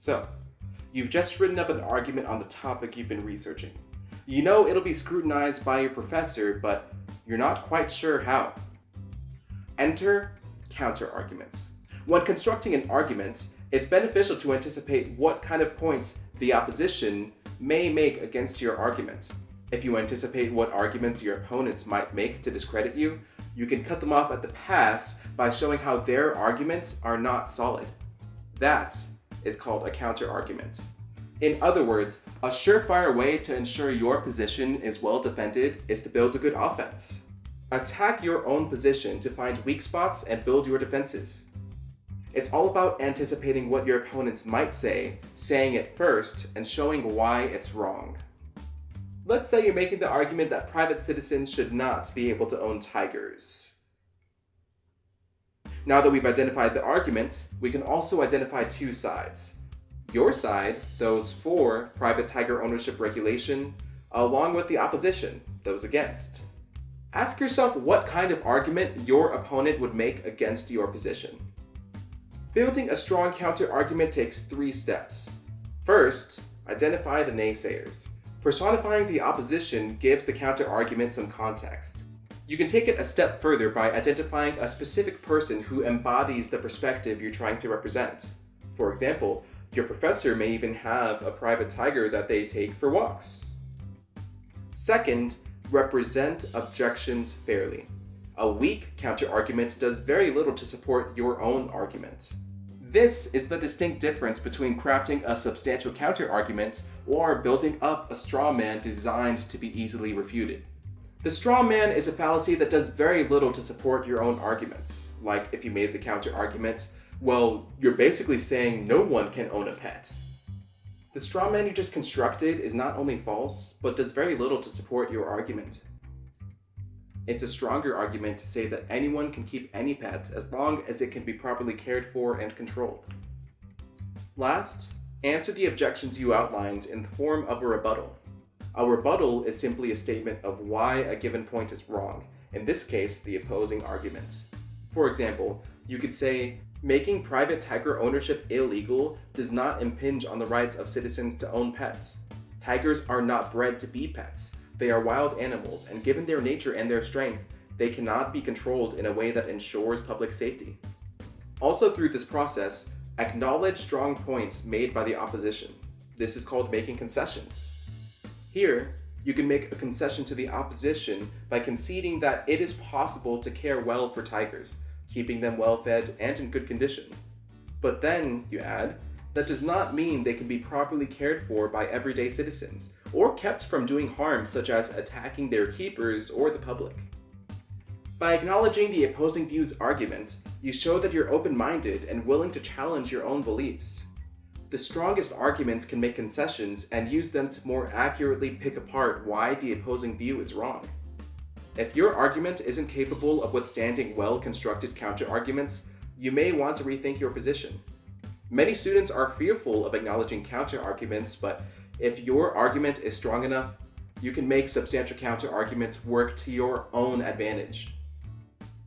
So, you've just written up an argument on the topic you've been researching. You know it'll be scrutinized by your professor, but you're not quite sure how. Enter counterarguments. When constructing an argument, it's beneficial to anticipate what kind of points the opposition may make against your argument. If you anticipate what arguments your opponents might make to discredit you, you can cut them off at the pass by showing how their arguments are not solid. That is called a counterargument. In other words, a surefire way to ensure your position is well defended is to build a good offense. Attack your own position to find weak spots and build your defenses. It's all about anticipating what your opponents might say, saying it first, and showing why it's wrong. Let's say you're making the argument that private citizens should not be able to own tigers. Now that we've identified the argument, we can also identify two sides. Your side, those for private tiger ownership regulation, along with the opposition, those against. Ask yourself what kind of argument your opponent would make against your position. Building a strong counter-argument takes 3 steps. First, identify the naysayers. Personifying the opposition gives the counter-argument some context. You can take it a step further by identifying a specific person who embodies the perspective you're trying to represent. For example, your professor may even have a private tiger that they take for walks. Second, represent objections fairly. A weak counter-argument does very little to support your own argument. This is the distinct difference between crafting a substantial counter-argument or building up a straw man designed to be easily refuted. The straw man is a fallacy that does very little to support your own argument. Like if you made the counter-argument, well, you're basically saying no one can own a pet. The straw man you just constructed is not only false, but does very little to support your argument. It's a stronger argument to say that anyone can keep any pet as long as it can be properly cared for and controlled. Last, answer the objections you outlined in the form of a rebuttal. A rebuttal is simply a statement of why a given point is wrong, in this case, the opposing argument. For example, you could say, making private tiger ownership illegal does not impinge on the rights of citizens to own pets. Tigers are not bred to be pets. They are wild animals, and given their nature and their strength, they cannot be controlled in a way that ensures public safety. Also through this process, acknowledge strong points made by the opposition. This is called making concessions. Here, you can make a concession to the opposition by conceding that it is possible to care well for tigers, keeping them well-fed and in good condition. But then, you add, that does not mean they can be properly cared for by everyday citizens, or kept from doing harm such as attacking their keepers or the public. By acknowledging the opposing view's argument, you show that you're open-minded and willing to challenge your own beliefs. The strongest arguments can make concessions and use them to more accurately pick apart why the opposing view is wrong. If your argument isn't capable of withstanding well-constructed counter-arguments, you may want to rethink your position. Many students are fearful of acknowledging counter-arguments, but if your argument is strong enough, you can make substantial counter-arguments work to your own advantage.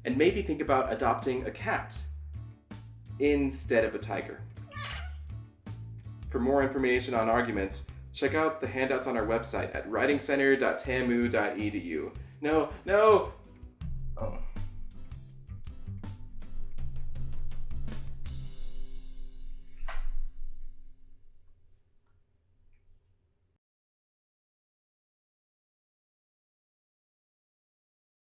And maybe think about adopting a cat instead of a tiger. For more information on arguments, check out the handouts on our website at writingcenter.tamu.edu. No,